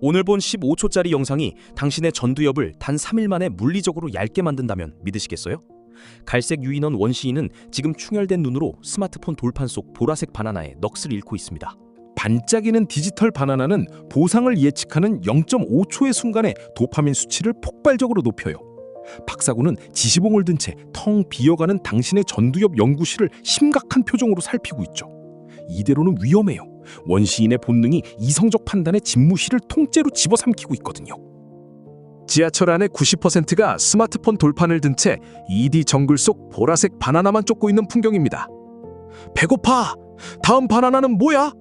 오늘 본 15초짜리 영상이 당신의 전두엽을 단 3일 만에 물리적으로 얇게 만든다면 믿으시겠어요? 갈색 유인원 원시인은 지금 충혈된 눈으로 스마트폰 돌판 속 보라색 바나나에 넋을 잃고 있습니다. 반짝이는 디지털 바나나는 보상을 예측하는 0.5초의 순간에 도파민 수치를 폭발적으로 높여요. 박사군은 지시봉을 든 채 텅 비어가는 당신의 전두엽 연구실을 심각한 표정으로 살피고 있죠. 이대로는 위험해요. 원시인의 본능이 이성적 판단의 집무실을 통째로 집어삼키고 있거든요. 지하철 안의 90%가 스마트폰 돌판을 든 채 ED 정글 속 보라색 바나나만 쫓고 있는 풍경입니다. 배고파! 다음 바나나는 뭐야?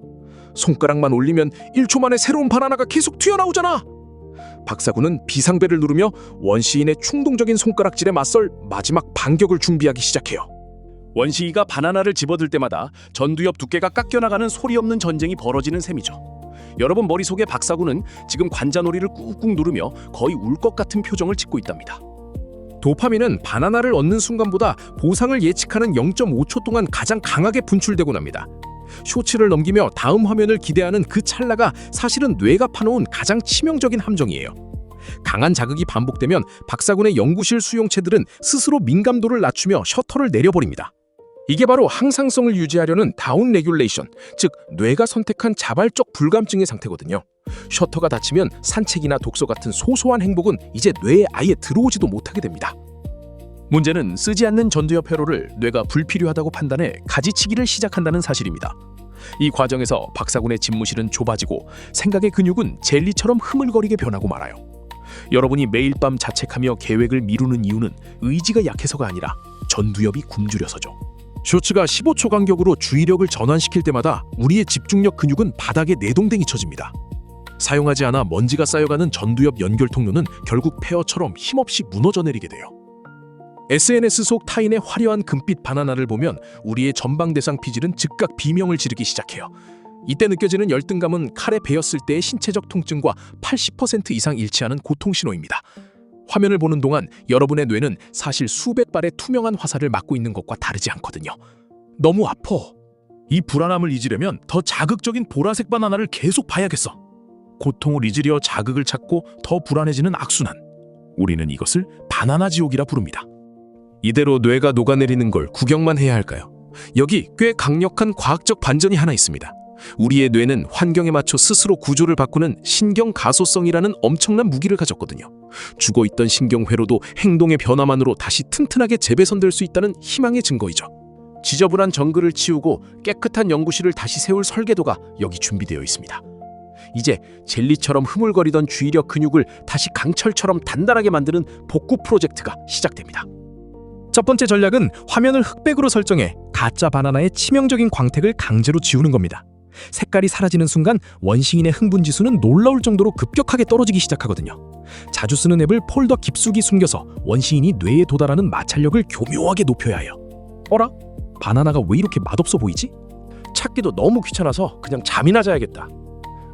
손가락만 올리면 1초 만에 새로운 바나나가 계속 튀어나오잖아! 박사군은 비상벨을 누르며 원시인의 충동적인 손가락질에 맞설 마지막 반격을 준비하기 시작해요. 원시이가 바나나를 집어들 때마다 전두엽 두께가 깎여나가는 소리 없는 전쟁이 벌어지는 셈이죠. 여러분 머릿속에 박사군은 지금 관자놀이를 꾹꾹 누르며 거의 울 것 같은 표정을 짓고 있답니다. 도파민은 바나나를 얻는 순간보다 보상을 예측하는 0.5초 동안 가장 강하게 분출되고 납니다. 쇼츠를 넘기며 다음 화면을 기대하는 그 찰나가 사실은 뇌가 파놓은 가장 치명적인 함정이에요. 강한 자극이 반복되면 박사군의 연구실 수용체들은 스스로 민감도를 낮추며 셔터를 내려버립니다. 이게 바로 항상성을 유지하려는 다운 레귤레이션, 즉 뇌가 선택한 자발적 불감증의 상태거든요. 셔터가 닫히면 산책이나 독서 같은 소소한 행복은 이제 뇌에 아예 들어오지도 못하게 됩니다. 문제는 쓰지 않는 전두엽 회로를 뇌가 불필요하다고 판단해 가지치기를 시작한다는 사실입니다. 이 과정에서 박사군의 집무실은 좁아지고 생각의 근육은 젤리처럼 흐물거리게 변하고 말아요. 여러분이 매일 밤 자책하며 계획을 미루는 이유는 의지가 약해서가 아니라 전두엽이 굶주려서죠. 쇼츠가 15초 간격으로 주의력을 전환시킬 때마다 우리의 집중력 근육은 바닥에 내동댕이 쳐집니다. 사용하지 않아 먼지가 쌓여가는 전두엽 연결 통로는 결국 폐허처럼 힘없이 무너져 내리게 돼요. SNS 속 타인의 화려한 금빛 바나나를 보면 우리의 전방대상 피질은 즉각 비명을 지르기 시작해요. 이때 느껴지는 열등감은 칼에 베었을 때의 신체적 통증과 80% 이상 일치하는 고통 신호입니다. 화면을 보는 동안 여러분의 뇌는 사실 수백 발의 투명한 화살을 맞고 있는 것과 다르지 않거든요. 너무 아파. 이 불안함을 잊으려면 더 자극적인 보라색 바나나를 계속 봐야겠어. 고통을 잊으려 자극을 찾고 더 불안해지는 악순환. 우리는 이것을 바나나 지옥이라 부릅니다. 이대로 뇌가 녹아내리는 걸 구경만 해야 할까요? 여기 꽤 강력한 과학적 반전이 하나 있습니다. 우리의 뇌는 환경에 맞춰 스스로 구조를 바꾸는 신경 가소성이라는 엄청난 무기를 가졌거든요. 죽어있던 신경회로도 행동의 변화만으로 다시 튼튼하게 재배선될 수 있다는 희망의 증거이죠. 지저분한 정글을 치우고 깨끗한 연구실을 다시 세울 설계도가 여기 준비되어 있습니다. 이제 젤리처럼 흐물거리던 주의력 근육을 다시 강철처럼 단단하게 만드는 복구 프로젝트가 시작됩니다. 첫 번째 전략은 화면을 흑백으로 설정해 가짜 바나나의 치명적인 광택을 강제로 지우는 겁니다. 색깔이 사라지는 순간 원시인의 흥분 지수는 놀라울 정도로 급격하게 떨어지기 시작하거든요. 자주 쓰는 앱을 폴더 깊숙이 숨겨서 원시인이 뇌에 도달하는 마찰력을 교묘하게 높여야 해요. 어라? 바나나가 왜 이렇게 맛없어 보이지? 찾기도 너무 귀찮아서 그냥 잠이나 자야겠다.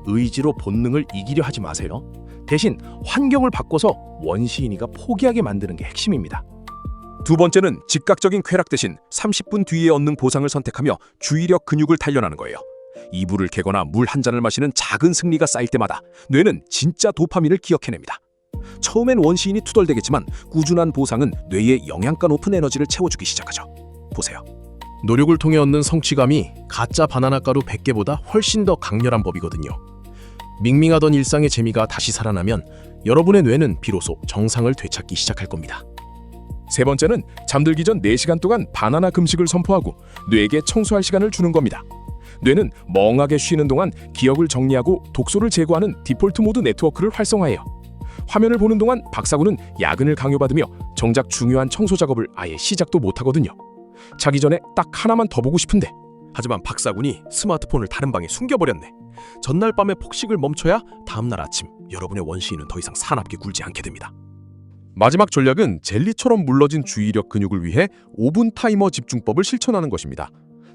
의지로 본능을 이기려 하지 마세요. 대신 환경을 바꿔서 원시인이가 포기하게 만드는 게 핵심입니다. 두 번째는 즉각적인 쾌락 대신 30분 뒤에 얻는 보상을 선택하며 주의력 근육을 단련하는 거예요. 이불을 개거나 물 한 잔을 마시는 작은 승리가 쌓일 때마다 뇌는 진짜 도파민을 기억해냅니다. 처음엔 원시인이 투덜대겠지만 꾸준한 보상은 뇌에 영양가 높은 에너지를 채워주기 시작하죠. 보세요. 노력을 통해 얻는 성취감이 가짜 바나나 가루 100개보다 훨씬 더 강렬한 법이거든요. 밍밍하던 일상의 재미가 다시 살아나면 여러분의 뇌는 비로소 정상을 되찾기 시작할 겁니다. 세 번째는 잠들기 전 4시간 동안 바나나 금식을 선포하고 뇌에게 청소할 시간을 주는 겁니다. 뇌는 멍하게 쉬는 동안 기억을 정리하고 독소를 제거하는 디폴트 모드 네트워크를 활성화해요. 화면을 보는 동안 박사군은 야근을 강요받으며 정작 중요한 청소 작업을 아예 시작도 못하거든요. 자기 전에 딱 하나만 더 보고 싶은데, 하지만 박사군이 스마트폰을 다른 방에 숨겨버렸네. 전날 밤에 폭식을 멈춰야 다음날 아침 여러분의 원시인은 더 이상 사납게 굴지 않게 됩니다. 마지막 전략은 젤리처럼 물러진 주의력 근육을 위해 5분 타이머 집중법을 실천하는 것입니다.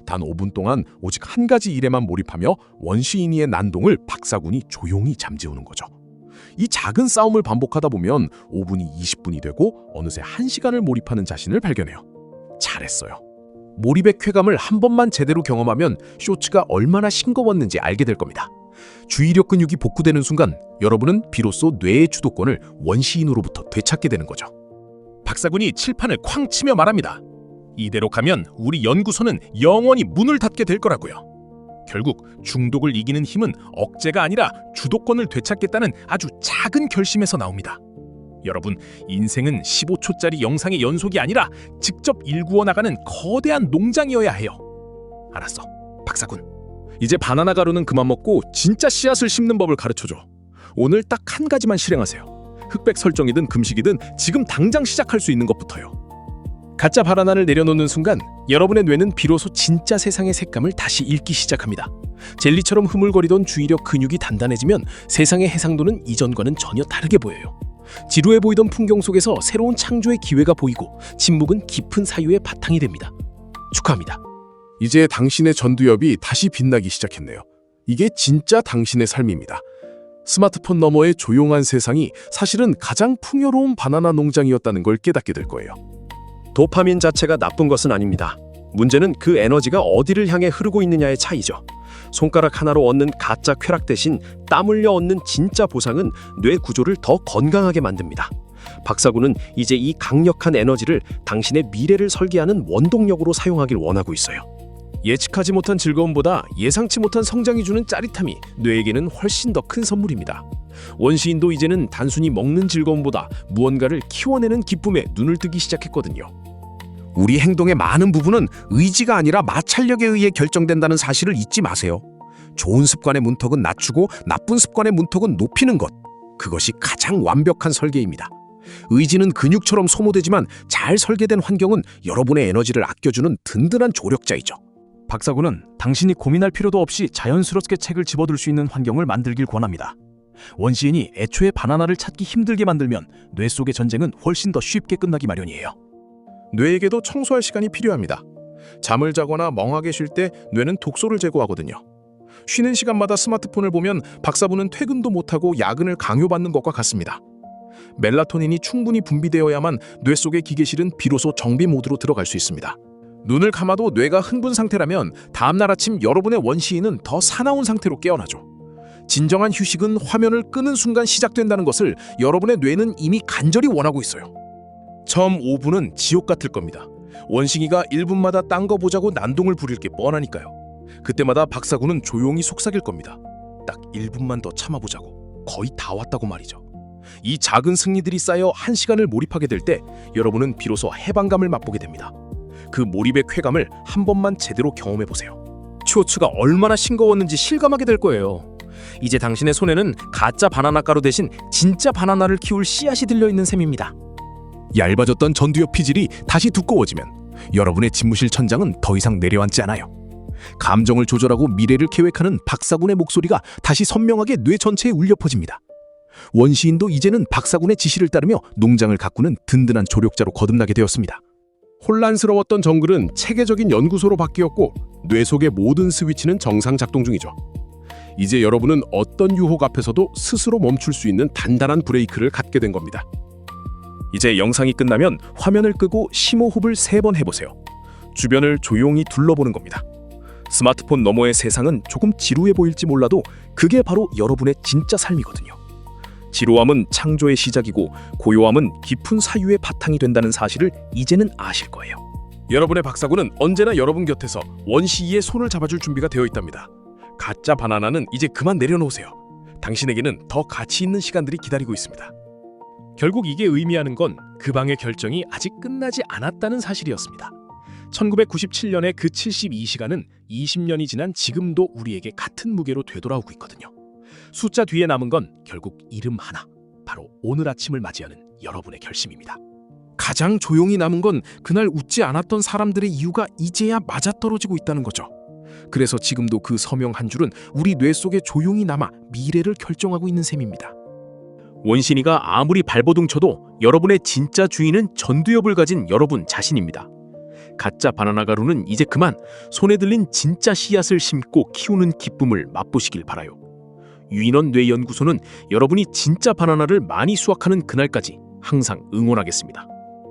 단 5분 동안 오직 한 가지 일에만 몰입하며 원시인이의 난동을 박사군이 조용히 잠재우는 거죠. 이 작은 싸움을 반복하다 보면 5분이 20분이 되고 어느새 1시간을 몰입하는 자신을 발견해요. 잘했어요. 몰입의 쾌감을 한 번만 제대로 경험하면 쇼츠가 얼마나 싱거웠는지 알게 될 겁니다. 주의력 근육이 복구되는 순간 여러분은 비로소 뇌의 주도권을 원시인으로부터 되찾게 되는 거죠. 박사군이 칠판을 쾅 치며 말합니다. 이대로 가면 우리 연구소는 영원히 문을 닫게 될 거라고요. 결국 중독을 이기는 힘은 억제가 아니라 주도권을 되찾겠다는 아주 작은 결심에서 나옵니다. 여러분, 인생은 15초짜리 영상의 연속이 아니라 직접 일구어 나가는 거대한 농장이어야 해요. 알았어, 박사군. 이제 바나나 가루는 그만 먹고 진짜 씨앗을 심는 법을 가르쳐줘. 오늘 딱 한 가지만 실행하세요. 흑백 설정이든 금식이든 지금 당장 시작할 수 있는 것부터요. 가짜 바나나를 내려놓는 순간 여러분의 뇌는 비로소 진짜 세상의 색감을 다시 읽기 시작합니다. 젤리처럼 흐물거리던 주의력 근육이 단단해지면 세상의 해상도는 이전과는 전혀 다르게 보여요. 지루해 보이던 풍경 속에서 새로운 창조의 기회가 보이고 침묵은 깊은 사유의 바탕이 됩니다. 축하합니다. 이제 당신의 전두엽이 다시 빛나기 시작했네요. 이게 진짜 당신의 삶입니다. 스마트폰 너머의 조용한 세상이 사실은 가장 풍요로운 바나나 농장이었다는 걸 깨닫게 될 거예요. 도파민 자체가 나쁜 것은 아닙니다. 문제는 그 에너지가 어디를 향해 흐르고 있느냐의 차이죠. 손가락 하나로 얻는 가짜 쾌락 대신 땀 흘려 얻는 진짜 보상은 뇌 구조를 더 건강하게 만듭니다. 박사군은 이제 이 강력한 에너지를 당신의 미래를 설계하는 원동력으로 사용하길 원하고 있어요. 예측하지 못한 즐거움보다 예상치 못한 성장이 주는 짜릿함이 뇌에게는 훨씬 더 큰 선물입니다. 원시인도 이제는 단순히 먹는 즐거움보다 무언가를 키워내는 기쁨에 눈을 뜨기 시작했거든요. 우리 행동의 많은 부분은 의지가 아니라 마찰력에 의해 결정된다는 사실을 잊지 마세요. 좋은 습관의 문턱은 낮추고 나쁜 습관의 문턱은 높이는 것. 그것이 가장 완벽한 설계입니다. 의지는 근육처럼 소모되지만 잘 설계된 환경은 여러분의 에너지를 아껴주는 든든한 조력자이죠. 박사군은 당신이 고민할 필요도 없이 자연스럽게 책을 집어들 수 있는 환경을 만들길 권합니다. 원시인이 애초에 바나나를 찾기 힘들게 만들면 뇌 속의 전쟁은 훨씬 더 쉽게 끝나기 마련이에요. 뇌에게도 청소할 시간이 필요합니다. 잠을 자거나 멍하게 쉴 때 뇌는 독소를 제거하거든요. 쉬는 시간마다 스마트폰을 보면 박사부는 퇴근도 못하고 야근을 강요받는 것과 같습니다. 멜라토닌이 충분히 분비되어야만 뇌 속의 기계실은 비로소 정비 모드로 들어갈 수 있습니다. 눈을 감아도 뇌가 흥분 상태라면 다음날 아침 여러분의 원시인은 더 사나운 상태로 깨어나죠. 진정한 휴식은 화면을 끄는 순간 시작된다는 것을 여러분의 뇌는 이미 간절히 원하고 있어요. 처음 5분은 지옥 같을 겁니다. 원싱이가 1분마다 딴 거 보자고 난동을 부릴 게 뻔하니까요. 그때마다 박사군은 조용히 속삭일 겁니다. 딱 1분만 더 참아보자고. 거의 다 왔다고 말이죠. 이 작은 승리들이 쌓여 1시간을 몰입하게 될 때 여러분은 비로소 해방감을 맛보게 됩니다. 그 몰입의 쾌감을 한 번만 제대로 경험해보세요. 쇼츠가 얼마나 싱거웠는지 실감하게 될 거예요. 이제 당신의 손에는 가짜 바나나 가루 대신 진짜 바나나를 키울 씨앗이 들려있는 셈입니다. 얇아졌던 전두엽 피질이 다시 두꺼워지면 여러분의 집무실 천장은 더 이상 내려앉지 않아요. 감정을 조절하고 미래를 계획하는 박사군의 목소리가 다시 선명하게 뇌 전체에 울려 퍼집니다. 원시인도 이제는 박사군의 지시를 따르며 농장을 가꾸는 든든한 조력자로 거듭나게 되었습니다. 혼란스러웠던 정글은 체계적인 연구소로 바뀌었고 뇌 속의 모든 스위치는 정상 작동 중이죠. 이제 여러분은 어떤 유혹 앞에서도 스스로 멈출 수 있는 단단한 브레이크를 갖게 된 겁니다. 이제 영상이 끝나면 화면을 끄고 심호흡을 3번 해보세요. 주변을 조용히 둘러보는 겁니다. 스마트폰 너머의 세상은 조금 지루해 보일지 몰라도 그게 바로 여러분의 진짜 삶이거든요. 지루함은 창조의 시작이고 고요함은 깊은 사유의 바탕이 된다는 사실을 이제는 아실 거예요. 여러분의 박사군은 언제나 여러분 곁에서 원시이의 손을 잡아줄 준비가 되어 있답니다. 가짜 바나나는 이제 그만 내려놓으세요. 당신에게는 더 가치 있는 시간들이 기다리고 있습니다. 결국 이게 의미하는 건 그 방의 결정이 아직 끝나지 않았다는 사실이었습니다. 1997년의 그 72시간은 20년이 지난 지금도 우리에게 같은 무게로 되돌아오고 있거든요. 숫자 뒤에 남은 건 결국 이름 하나, 바로 오늘 아침을 맞이하는 여러분의 결심입니다. 가장 조용히 남은 건 그날 웃지 않았던 사람들의 이유가 이제야 맞아떨어지고 있다는 거죠. 그래서 지금도 그 서명 한 줄은 우리 뇌 속에 조용히 남아 미래를 결정하고 있는 셈입니다. 원신이가 아무리 발버둥 쳐도 여러분의 진짜 주인은 전두엽을 가진 여러분 자신입니다. 가짜 바나나 가루는 이제 그만 손에 들린 진짜 씨앗을 심고 키우는 기쁨을 맛보시길 바라요. 유인원 뇌연구소는 여러분이 진짜 바나나를 많이 수확하는 그날까지 항상 응원하겠습니다.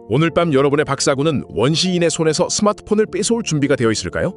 오늘 밤 여러분의 박사군은 원시인의 손에서 스마트폰을 뺏어올 준비가 되어 있을까요?